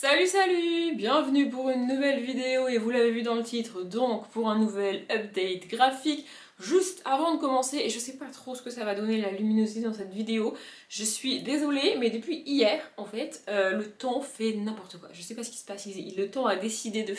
Salut, bienvenue pour une nouvelle vidéo et vous l'avez vu dans le titre, donc pour un nouvel update graphique. Juste avant de commencer, et je sais pas trop ce que ça va donner la luminosité dans cette vidéo, je suis désolée mais depuis hier en fait, le temps fait n'importe quoi. Je sais pas ce qui se passe, le temps a décidé de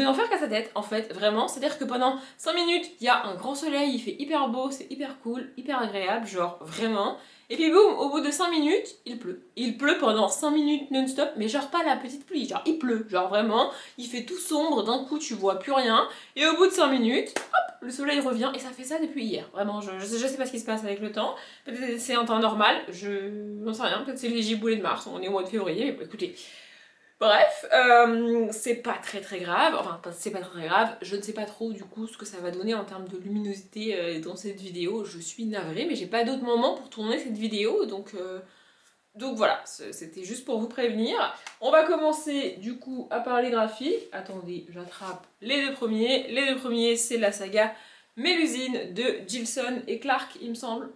n'en faire qu'à sa tête en fait, vraiment. C'est-à-dire que pendant 5 minutes, il y a un grand soleil, il fait hyper beau, c'est hyper cool, hyper agréable, genre vraiment. Et puis boum, au bout de 5 minutes, il pleut. Il pleut pendant 5 minutes non-stop, mais genre pas la petite pluie, genre il pleut, genre vraiment, il fait tout sombre, d'un coup tu vois plus rien, et au bout de 5 minutes, hop, le soleil revient, et ça fait ça depuis hier. Vraiment, je sais pas ce qui se passe avec le temps, peut-être c'est un temps normal, j'en sais rien, peut-être c'est les giboulées de mars, on est au mois de février, mais bon, écoutez. Bref, c'est pas très grave, enfin c'est pas très grave, je ne sais pas trop du coup ce que ça va donner en termes de luminosité dans cette vidéo, je suis navrée, mais j'ai pas d'autre moment pour tourner cette vidéo, donc voilà, c'était juste pour vous prévenir. On va commencer du coup à parler graphique, attendez, j'attrape les deux premiers. Les deux premiers c'est la saga Mélusine de Gilson et Clark il me semble.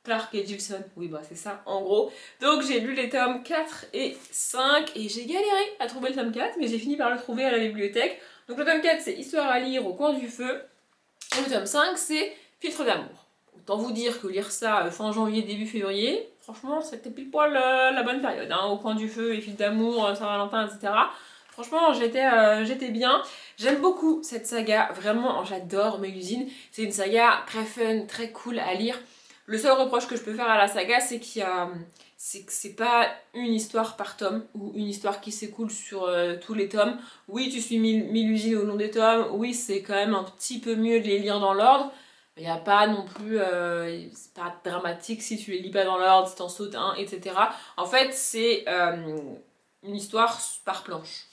Clark et Gilson, oui bah c'est ça en gros. Donc j'ai lu les tomes 4 et 5 et j'ai galéré à trouver le tome 4 mais j'ai fini par le trouver à la bibliothèque. Donc le tome 4 c'est Histoire à lire au coin du feu et le tome 5 c'est Filtre d'amour. Autant vous dire que lire ça fin janvier, début février, franchement c'était pile poil la bonne période, hein, au coin du feu et Filtre d'amour, Saint-Valentin, etc. Franchement j'étais bien. J'aime beaucoup cette saga, vraiment j'adore Mélusine. C'est une saga très fun, très cool à lire. Le seul reproche que je peux faire à la saga, c'est que c'est pas une histoire par tome, ou une histoire qui s'écoule sur tous les tomes. Oui, tu suis Mélusine au long des tomes, oui, c'est quand même un petit peu mieux de les lire dans l'ordre, mais il n'y a pas non plus... c'est pas dramatique si tu les lis pas dans l'ordre, si t'en sautes un, etc. En fait, c'est une histoire par planche.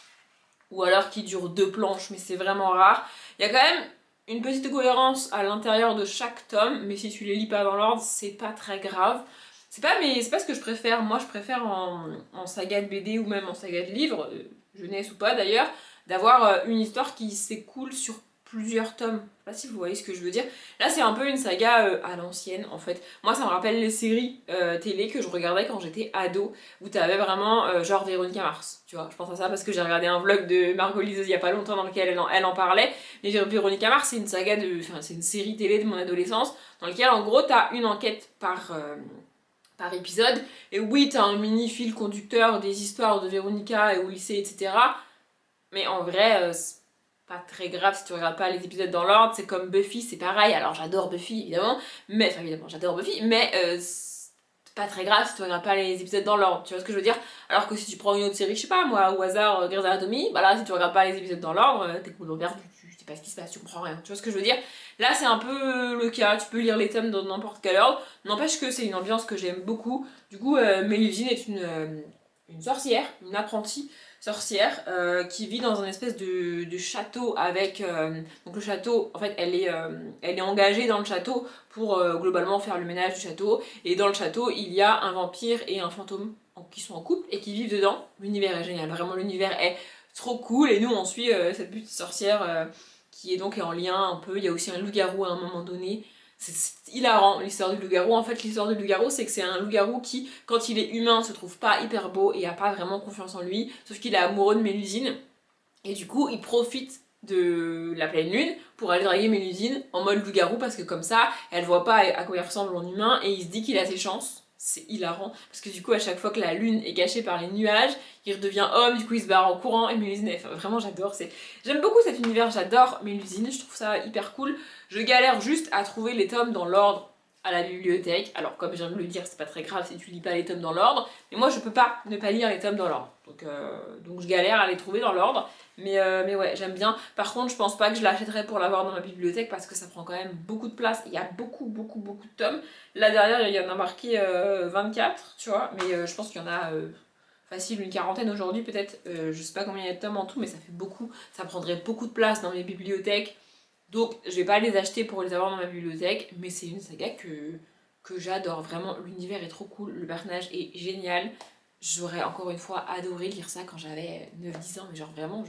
Ou alors qui dure 2 planches, mais c'est vraiment rare. Il y a quand même une petite cohérence à l'intérieur de chaque tome, mais si tu les lis pas dans l'ordre, c'est pas très grave. C'est pas ce que je préfère. Moi, je préfère en saga de BD ou même en saga de livre, jeunesse ou pas d'ailleurs, d'avoir une histoire qui s'écoule sur plusieurs tomes. Je sais pas si vous voyez ce que je veux dire. Là, c'est un peu une saga à l'ancienne en fait. Moi, ça me rappelle les séries télé que je regardais quand j'étais ado, où t'avais vraiment genre Véronica Mars. Tu vois, je pense à ça parce que j'ai regardé un vlog de Margot Liseuse il y a pas longtemps dans lequel elle en parlait. Mais Véronica Mars, c'est une saga enfin, c'est une série télé de mon adolescence dans laquelle en gros t'as une enquête par épisode. Et oui, t'as un mini fil conducteur des histoires de Véronica et au lycée, etc. Mais en vrai, c'est pas très grave si tu regardes pas les épisodes dans l'ordre. C'est comme Buffy, c'est pareil. Alors j'adore Buffy, évidemment. Mais, enfin, évidemment, j'adore Buffy. Mais c'est pas très grave si tu regardes pas les épisodes dans l'ordre. Tu vois ce que je veux dire? Alors que si tu prends une autre série, je sais pas moi, au hasard, Grey's Anatomy, bah là, si tu regardes pas les épisodes dans l'ordre, t'es complètement perdu. Tu sais pas ce qui se passe, tu comprends rien. Tu vois ce que je veux dire? Là, c'est un peu le cas. Tu peux lire les tomes dans n'importe quel ordre. N'empêche que c'est une ambiance que j'aime beaucoup. Du coup, Mélusine est une sorcière, une apprentie sorcière qui vit dans un espèce de château avec... donc le château, en fait, elle est engagée dans le château pour globalement faire le ménage du château. Et dans le château, il y a un vampire et un fantôme qui sont en couple et qui vivent dedans. L'univers est génial, vraiment l'univers est trop cool. Et nous, on suit cette petite sorcière qui est donc en lien un peu. Il y a aussi un loup-garou à un moment donné. C'est hilarant l'histoire du loup-garou. En fait, l'histoire du loup-garou, c'est que c'est un loup-garou qui, quand il est humain, se trouve pas hyper beau et a pas vraiment confiance en lui, sauf qu'il est amoureux de Mélusine. Et du coup, il profite de la pleine lune pour aller draguer Mélusine en mode loup-garou parce que comme ça, elle voit pas à quoi il ressemble en humain et il se dit qu'il a ses chances. C'est hilarant parce que du coup, à chaque fois que la lune est cachée par les nuages, il redevient homme, du coup il se barre en courant et Mélusine, enfin, vraiment j'adore. J'aime beaucoup cet univers, j'adore Mélusine, je trouve ça hyper cool. Je galère juste à trouver les tomes dans l'ordre à la bibliothèque. Alors comme je viens de le dire, c'est pas très grave si tu lis pas les tomes dans l'ordre, mais moi je peux pas ne pas lire les tomes dans l'ordre. Donc je galère à les trouver dans l'ordre. Mais ouais, j'aime bien. Par contre, je pense pas que je l'achèterais pour l'avoir dans ma bibliothèque parce que ça prend quand même beaucoup de place. Il y a beaucoup de tomes. Là derrière, il y en a marqué 24, tu vois, mais je pense qu'il y en a facile une quarantaine aujourd'hui peut-être. Je sais pas combien il y a de tomes en tout, mais ça fait beaucoup. Ça prendrait beaucoup de place dans mes bibliothèques. Donc je vais pas les acheter pour les avoir dans ma bibliothèque, mais c'est une saga que j'adore. Vraiment, l'univers est trop cool, le personnage est génial. J'aurais encore une fois adoré lire ça quand j'avais 9-10 ans, mais genre vraiment,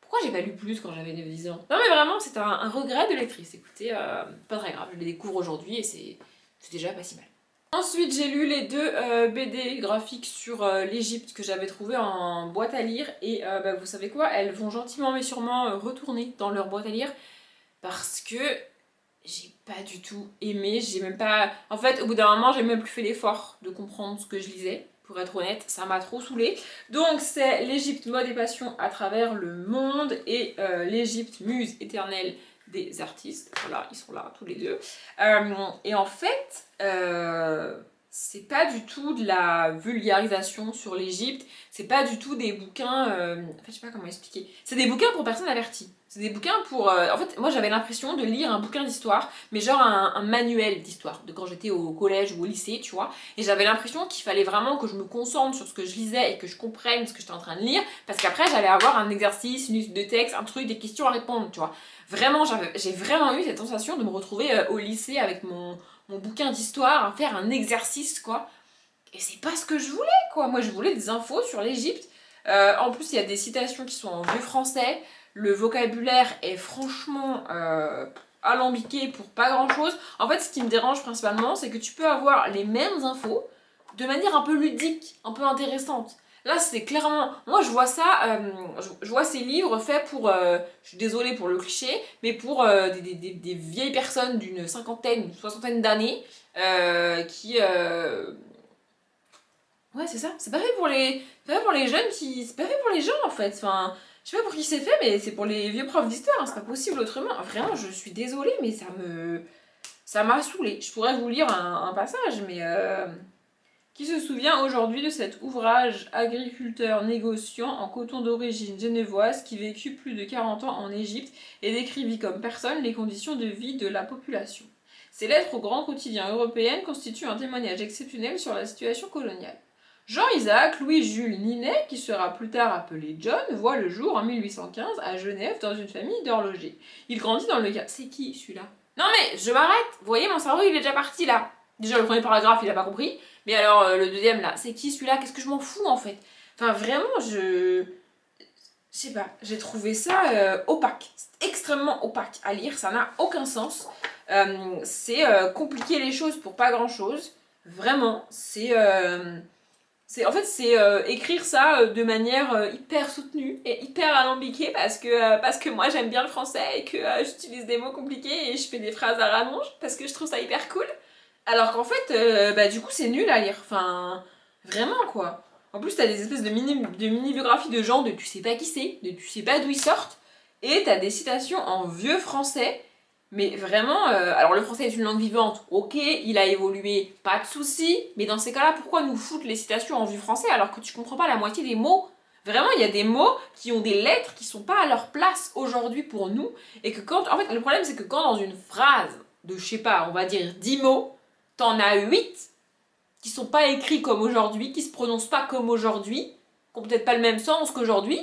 pourquoi j'ai pas lu plus quand j'avais 9-10 ans? Non mais vraiment, c'est un regret de lectrice. Écoutez, pas très grave, je les découvre aujourd'hui et c'est déjà pas si mal. Ensuite, j'ai lu les deux BD graphiques sur l'Égypte que j'avais trouvé en boîte à lire. Et bah, vous savez quoi, elles vont gentiment mais sûrement retourner dans leur boîte à lire parce que j'ai pas du tout aimé. J'ai même pas. En fait, au bout d'un moment, j'ai même plus fait l'effort de comprendre ce que je lisais. Pour être honnête, ça m'a trop saoulée. Donc, c'est l'Égypte, mode et passion à travers le monde et l'Égypte, muse éternelle des artistes. Voilà, ils sont là tous les deux. Et en fait, c'est pas du tout de la vulgarisation sur l'Égypte, c'est pas du tout des bouquins. En fait, je sais pas comment expliquer. C'est des bouquins pour personnes averties. C'est des bouquins pour. En fait, moi j'avais l'impression de lire un bouquin d'histoire, mais genre un manuel d'histoire, de quand j'étais au collège ou au lycée, tu vois. Et j'avais l'impression qu'il fallait vraiment que je me concentre sur ce que je lisais et que je comprenne ce que j'étais en train de lire, parce qu'après j'allais avoir un exercice, une liste de textes, un truc, des questions à répondre, tu vois. Vraiment, j'ai vraiment eu cette sensation de me retrouver au lycée avec mon bouquin d'histoire, à faire un exercice, quoi. Et c'est pas ce que je voulais, quoi. Moi, je voulais des infos sur l'Égypte. En plus, il y a des citations qui sont en vieux français. Le vocabulaire est franchement alambiqué pour pas grand chose. En fait, ce qui me dérange principalement, c'est que tu peux avoir les mêmes infos de manière un peu ludique, un peu intéressante. Là, c'est clairement. Moi, je vois ça. Je vois ces livres faits pour. Je suis désolée pour le cliché, mais pour des vieilles personnes d'une cinquantaine, une soixantaine d'années qui. Ouais, c'est ça. C'est pas fait pour les. C'est pas fait pour les jeunes qui. C'est pas fait pour les gens en fait. Enfin. Je sais pas pour qui c'est fait, mais c'est pour les vieux profs d'histoire. Hein. C'est pas possible autrement. Vraiment, je suis désolée, mais ça me. Ça m'a saoulée. Je pourrais vous lire un passage, mais. Qui se souvient aujourd'hui de cet ouvrage agriculteur négociant en coton d'origine genevoise qui vécut plus de 40 ans en Égypte et décrivit comme personne les conditions de vie de la population. Ces lettres au grand quotidien européen constituent un témoignage exceptionnel sur la situation coloniale. Jean-Isaac Louis-Jules Ninet, qui sera plus tard appelé John, voit le jour en 1815 à Genève dans une famille d'horlogers. Il grandit dans le cas. C'est qui celui-là? Non mais je m'arrête. Vous voyez, mon cerveau il est déjà parti là. Déjà le premier paragraphe il a pas compris. Mais alors le deuxième là, c'est qui celui-là? Qu'est-ce que je m'en fous en fait? Enfin vraiment je sais pas, j'ai trouvé ça opaque, c'est extrêmement opaque à lire, ça n'a aucun sens. C'est compliquer les choses pour pas grand-chose, vraiment. En fait c'est écrire ça de manière hyper soutenue et hyper alambiquée parce que moi j'aime bien le français et que j'utilise des mots compliqués et je fais des phrases à rallonge parce que je trouve ça hyper cool. Alors qu'en fait, bah, du coup, c'est nul à lire. Enfin, vraiment, quoi. En plus, t'as des espèces de mini-biographies de gens de tu sais pas qui c'est, de tu sais pas d'où ils sortent. Et t'as des citations en vieux français. Mais vraiment, alors le français est une langue vivante, ok, il a évolué, pas de souci. Mais dans ces cas-là, pourquoi nous foutre les citations en vieux français alors que tu comprends pas la moitié des mots? Vraiment, il y a des mots qui ont des lettres qui sont pas à leur place aujourd'hui pour nous. Et que quand. En fait, le problème, c'est que quand dans une phrase de, je sais pas, on va dire 10 mots, t'en as 8 qui sont pas écrits comme aujourd'hui, qui se prononcent pas comme aujourd'hui, qui ont peut-être pas le même sens qu'aujourd'hui.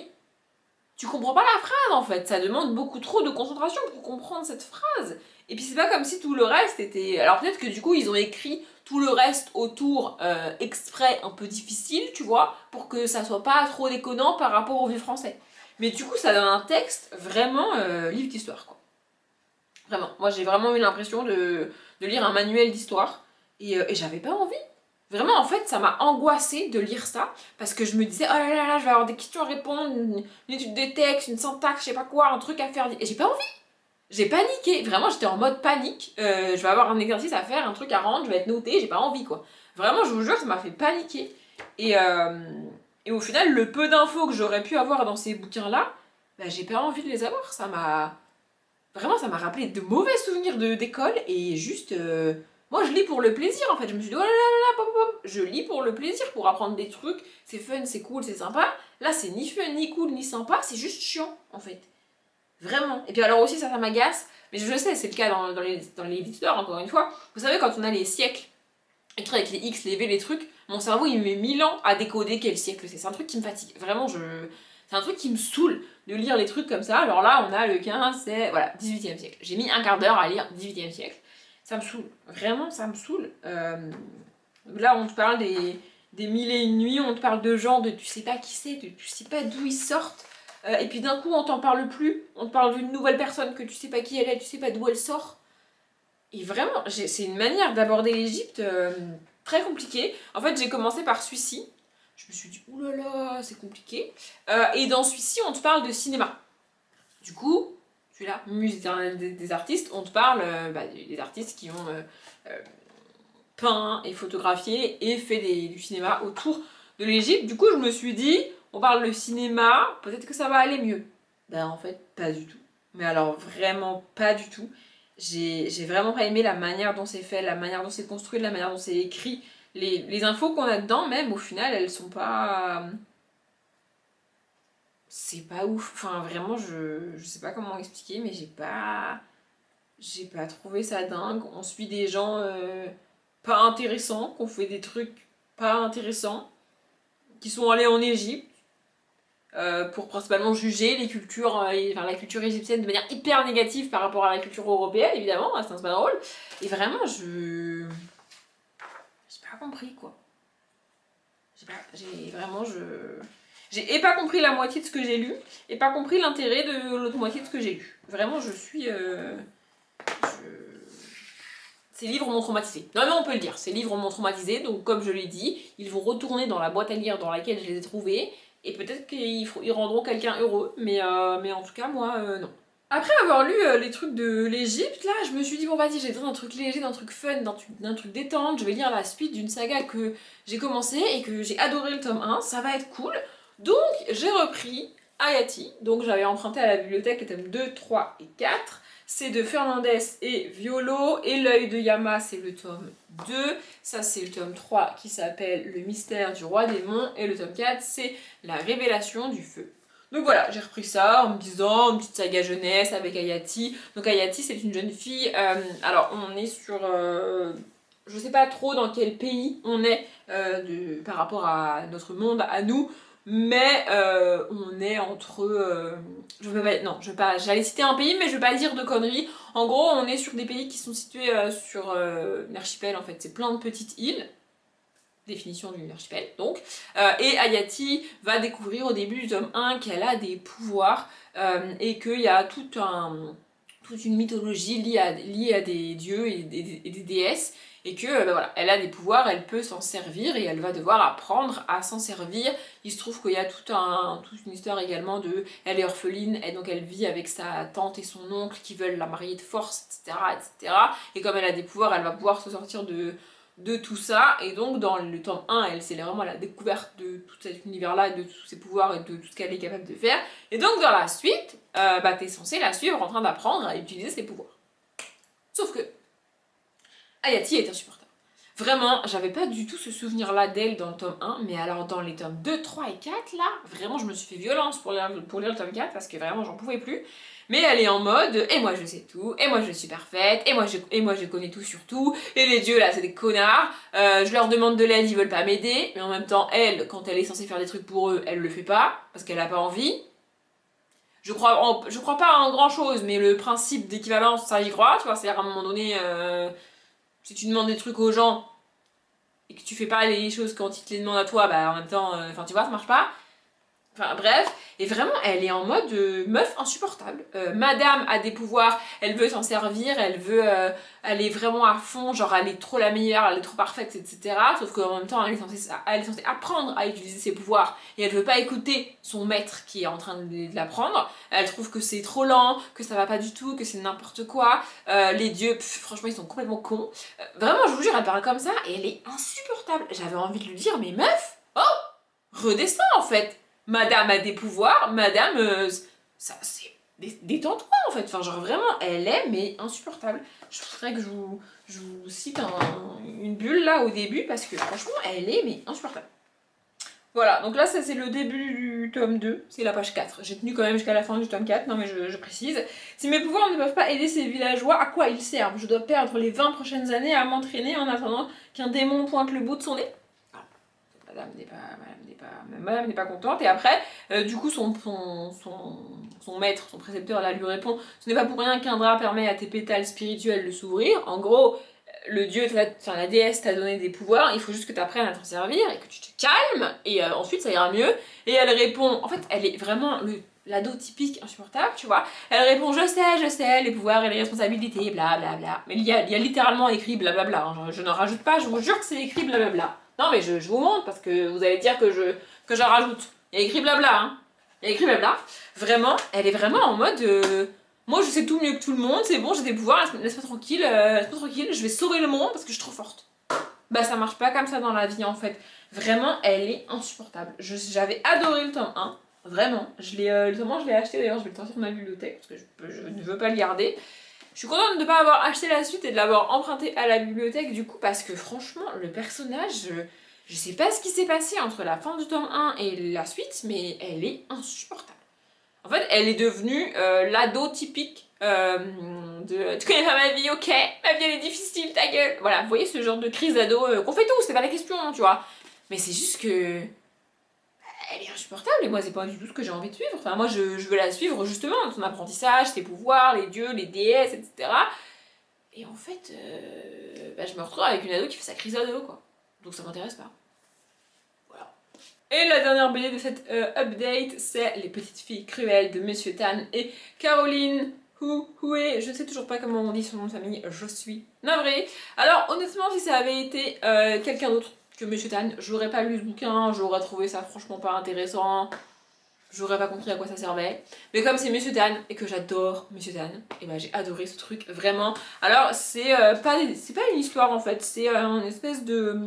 Tu comprends pas la phrase en fait, ça demande beaucoup trop de concentration pour comprendre cette phrase. Et puis c'est pas comme si tout le reste était. Alors peut-être que du coup ils ont écrit tout le reste autour exprès un peu difficile, tu vois, pour que ça soit pas trop déconnant par rapport au vieux français. Mais du coup ça donne un texte vraiment livre d'histoire quoi. Vraiment, moi j'ai vraiment eu l'impression de lire un manuel d'histoire et j'avais pas envie. Vraiment, en fait, ça m'a angoissée de lire ça parce que je me disais, oh là là là, je vais avoir des questions à répondre, une étude de texte, une syntaxe, je sais pas quoi, un truc à faire. Et j'ai pas envie. J'ai paniqué. Vraiment, j'étais en mode panique. Je vais avoir un exercice à faire, un truc à rendre, je vais être notée, j'ai pas envie quoi. Vraiment, je vous jure, ça m'a fait paniquer. Et, euh, et au final, le peu d'infos que j'aurais pu avoir dans ces bouquins-là, bah, j'ai pas envie de les avoir. Vraiment, ça m'a rappelé de mauvais souvenirs d'école et juste. Moi, je lis pour le plaisir en fait. Je me suis dit, oh là là là, pop, pop. Je lis pour le plaisir, pour apprendre des trucs. C'est fun, c'est cool, c'est sympa. Là, c'est ni fun, ni cool, ni sympa. C'est juste chiant en fait. Vraiment. Et puis alors aussi, ça m'agace. Mais je sais, c'est le cas dans les éditeurs, encore une fois. Vous savez, quand on a les siècles, écrits avec les X, les V, les trucs, mon cerveau il met 1000 ans à décoder quel siècle c'est. C'est un truc qui me fatigue. Vraiment, c'est un truc qui me saoule de lire les trucs comme ça. Alors là, on a le 15, c'est voilà, 18e siècle. J'ai mis un quart d'heure à lire 18e siècle. Ça me saoule. Vraiment, ça me saoule. Là, on te parle des mille et une nuits, on te parle de gens de tu sais pas qui c'est, de tu sais pas d'où ils sortent. Et puis d'un coup, on t'en parle plus. On te parle d'une nouvelle personne que tu sais pas qui elle est, tu sais pas d'où elle sort. Et vraiment, c'est une manière d'aborder l'Égypte très compliqué. En fait, j'ai commencé par celui-ci. Je me suis dit, oulala, c'est compliqué. Et dans celui-ci, on te parle de cinéma. Du coup, celui-là, des artistes, on te parle des artistes qui ont peint et photographié et fait du cinéma autour de l'Égypte. Du coup, je me suis dit, on parle de cinéma, peut-être que ça va aller mieux. Ben en fait, pas du tout. Mais alors vraiment pas du tout. J'ai vraiment pas aimé la manière dont c'est fait, la manière dont c'est construit, la manière dont c'est écrit. Les infos qu'on a dedans, même au final, elles sont pas. C'est pas ouf. Enfin, vraiment, je sais pas comment expliquer, mais j'ai pas trouvé ça dingue. On suit des gens pas intéressants, qui ont fait des trucs pas intéressants, qui sont allés en Égypte pour principalement juger les cultures, la culture égyptienne de manière hyper négative par rapport à la culture européenne, évidemment, c'est pas drôle. Et vraiment, j'ai pas compris quoi. J'ai pas compris la moitié de ce que j'ai lu, et pas compris l'intérêt de l'autre moitié de ce que j'ai lu. Vraiment, Ces livres m'ont traumatisé. Non mais on peut le dire, ces livres m'ont traumatisé, donc comme je l'ai dit, ils vont retourner dans la boîte à lire dans laquelle je les ai trouvés, et peut-être qu'ils rendront quelqu'un heureux, mais en tout cas, moi, non. Après avoir lu les trucs de l'Égypte, là, je me suis dit, bon vas-y, j'ai besoin d'un truc léger, d'un truc fun, d'un truc détente, je vais lire la suite d'une saga que j'ai commencé et que j'ai adoré le tome 1, ça va être cool. Donc j'ai repris Hayati, donc j'avais emprunté à la bibliothèque les tomes 2, 3 et 4. C'est de Fernandez et Violo, et L'œil de Yama, c'est le tome 2. Ça, c'est le tome 3 qui s'appelle Le mystère du roi démon, et le tome 4, c'est La révélation du feu. Donc voilà, j'ai repris ça en me disant une petite saga jeunesse avec Hayati. Donc Hayati, c'est une jeune fille. Alors, on est sur. Je sais pas trop dans quel pays on est par rapport à notre monde, à nous. Mais on est entre. J'allais citer un pays, mais je vais pas dire de conneries. En gros, on est sur des pays qui sont situés sur l'archipel, en fait. C'est plein de petites îles. Définition du archipel, donc. Et Hayati va découvrir au début du tome 1 qu'elle a des pouvoirs et qu'il y a toute une mythologie liée à des dieux et des déesses, et que voilà, elle a des pouvoirs, elle peut s'en servir et elle va devoir apprendre à s'en servir. Il se trouve qu'il y a toute une histoire également de... Elle est orpheline et donc elle vit avec sa tante et son oncle qui veulent la marier de force, etc., etc. Et comme elle a des pouvoirs, elle va pouvoir se sortir de tout ça, et donc dans le tome 1, c'est vraiment la découverte de tout cet univers-là, de tous ses pouvoirs et de tout ce qu'elle est capable de faire. Et donc dans la suite, t'es censé la suivre en train d'apprendre à utiliser ses pouvoirs. Sauf que Hayati est insupportable. Vraiment, j'avais pas du tout ce souvenir-là d'elle dans le tome 1, mais alors dans les tomes 2, 3 et 4, là, vraiment je me suis fait violence pour lire le tome 4, parce que vraiment j'en pouvais plus. Mais elle est en mode, et moi je sais tout, et moi je suis parfaite, et moi je connais tout sur tout, et les dieux là c'est des connards, je leur demande de l'aide, ils veulent pas m'aider, mais en même temps elle, quand elle est censée faire des trucs pour eux, elle le fait pas, parce qu'elle a pas envie. Je crois pas en grand chose, mais le principe d'équivalence, ça j'y crois, tu vois, c'est-à-dire à un moment donné, si tu demandes des trucs aux gens, et que tu fais pas les choses quand ils te les demandent à toi, bah en même temps, tu vois, ça marche pas. Enfin bref, et vraiment elle est en mode meuf insupportable. Madame a des pouvoirs, elle veut s'en servir, elle est vraiment à fond, genre elle est trop la meilleure, elle est trop parfaite, etc. Sauf qu'en même temps elle est censée apprendre à utiliser ses pouvoirs, et elle veut pas écouter son maître qui est en train de l'apprendre. Elle trouve que c'est trop lent, que ça va pas du tout, que c'est n'importe quoi. Les dieux, franchement ils sont complètement cons. Vraiment je vous jure, elle parle comme ça et elle est insupportable. J'avais envie de lui dire, mais meuf, oh, redescends en fait. Madame a des pouvoirs, madame, ça c'est détends-toi en fait. Enfin genre vraiment, elle est mais insupportable. Je voudrais que je vous cite une bulle là au début parce que franchement elle est mais insupportable. Voilà, donc là ça c'est le début du tome 2, c'est la page 4. J'ai tenu quand même jusqu'à la fin du tome 4, non mais je précise. Si mes pouvoirs ne peuvent pas aider ces villageois, à quoi ils servent? Je dois perdre les 20 prochaines années à m'entraîner en attendant qu'un démon pointe le bout de son nez. Madame n'est pas contente, et après, du coup, son maître, son précepteur, là, lui répond: ce n'est pas pour rien qu'un drap permet à tes pétales spirituels de s'ouvrir. En gros, le dieu, la déesse t'a donné des pouvoirs, il faut juste que tu apprennes à t'en servir et que tu te calmes, et ensuite ça ira mieux. Et elle répond, en fait, elle est vraiment l'ado typique insupportable, tu vois. Elle répond je sais, les pouvoirs et les responsabilités, blablabla. Bla bla. Mais il y a littéralement écrit blablabla, hein. Je ne rajoute pas, je vous jure que c'est écrit blablabla. Non mais je vous montre parce que vous allez dire que j'en rajoute. Il y a écrit blabla, hein. Il y a écrit blabla. Vraiment, elle est vraiment en mode moi je sais tout mieux que tout le monde, c'est bon, j'ai des pouvoirs, laisse-moi tranquille, je vais sauver le monde parce que je suis trop forte. Bah ça marche pas comme ça dans la vie en fait. Vraiment, elle est insupportable. J'avais adoré le tome 1, vraiment. Le tome 1, je l'ai acheté d'ailleurs, je vais le sortir de ma bibliothèque parce que je ne veux pas le garder. Je suis contente de ne pas avoir acheté la suite et de l'avoir emprunté à la bibliothèque du coup parce que franchement, le personnage, je sais pas ce qui s'est passé entre la fin du tome 1 et la suite, mais elle est insupportable. En fait, elle est devenue l'ado typique de tu connais pas ma vie, ok, ma vie elle est difficile, ta gueule. Voilà, vous voyez ce genre de crise d'ado qu'on fait tous, c'est pas la question, hein, tu vois. Mais c'est juste que elle est insupportable et moi c'est pas du tout ce que j'ai envie de suivre. Enfin moi je veux la suivre justement dans son apprentissage, ses pouvoirs, les dieux, les déesses, etc. Et en fait, je me retrouve avec une ado qui fait sa crise d'ado quoi. Donc ça m'intéresse pas. Voilà. Et la dernière BD de cette update, c'est Les petites filles cruelles de Monsieur Tan et Caroline Houé. Je ne sais toujours pas comment on dit son nom de famille, je suis navrée. Alors honnêtement, si ça avait été quelqu'un d'autre que Monsieur Tan, j'aurais pas lu ce bouquin, j'aurais trouvé ça franchement pas intéressant, j'aurais pas compris à quoi ça servait. Mais comme c'est Monsieur Tan et que j'adore Monsieur Tan, et ben j'ai adoré ce truc, vraiment. Alors c'est pas une histoire en fait, c'est une espèce de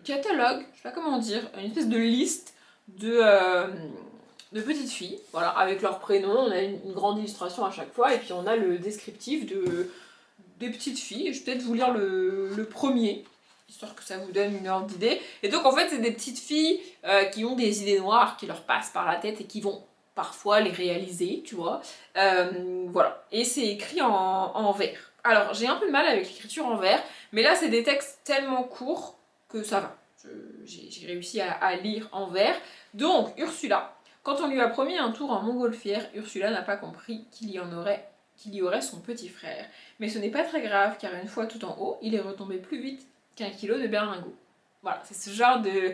catalogue, je sais pas comment dire, une espèce de liste de petites filles, voilà, avec leurs prénoms, on a une grande illustration à chaque fois, et puis on a le descriptif des petites filles. Je vais peut-être vous lire le premier, histoire que ça vous donne une ordre d'idée. Et donc en fait c'est des petites filles qui ont des idées noires qui leur passent par la tête et qui vont parfois les réaliser, tu vois. Voilà, et c'est écrit en vers. Alors j'ai un peu de mal avec l'écriture en vers, mais là c'est des textes tellement courts que ça va. J'ai réussi à lire en vers. Donc Ursula, quand on lui a promis un tour en montgolfière, Ursula n'a pas compris qu'il y aurait son petit frère. Mais ce n'est pas très grave, car une fois tout en haut, il est retombé plus vite qu'un kilo de berlingot. Voilà, c'est ce genre de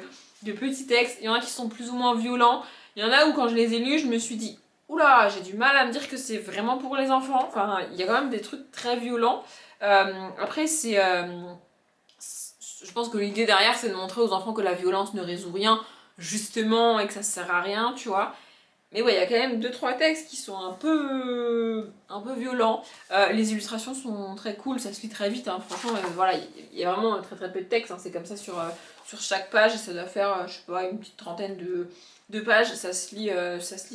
petits textes. Il y en a qui sont plus ou moins violents. Il y en a où quand je les ai lus, je me suis dit oula, j'ai du mal à me dire que c'est vraiment pour les enfants. Enfin, il y a quand même des trucs très violents. Après, je pense que l'idée derrière, c'est de montrer aux enfants que la violence ne résout rien, justement, et que ça sert à rien, tu vois. Mais ouais, il y a quand même 2-3 textes qui sont un peu violents. Les illustrations sont très cool, ça se lit très vite, hein. Franchement, voilà, il y a vraiment très très peu de texte, hein. C'est comme ça sur chaque page, et ça doit faire, je sais pas, une petite trentaine de pages, ça se lit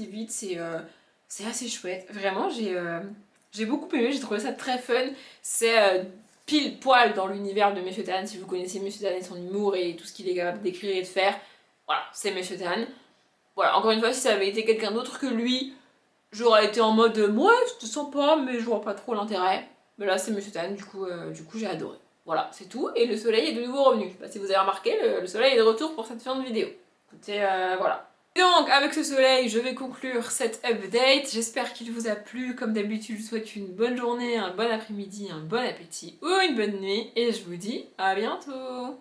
vite, c'est assez chouette. Vraiment, j'ai beaucoup aimé, j'ai trouvé ça très fun. C'est pile poil dans l'univers de Monsieur Tan, si vous connaissez Monsieur Tan et son humour et tout ce qu'il est capable d'écrire et de faire. Voilà, c'est Monsieur Tan. Voilà, encore une fois, si ça avait été quelqu'un d'autre que lui, j'aurais été en mode ouais, c'était sympa, mais je vois pas trop l'intérêt. Mais là, c'est Monsieur Tan, du coup j'ai adoré. Voilà, c'est tout. Et le soleil est de nouveau revenu. Je sais pas si vous avez remarqué, le soleil est de retour pour cette fin de vidéo. Écoutez, voilà. Et donc, avec ce soleil, je vais conclure cette update. J'espère qu'il vous a plu. Comme d'habitude, je vous souhaite une bonne journée, un bon après-midi, un bon appétit ou une bonne nuit. Et je vous dis à bientôt.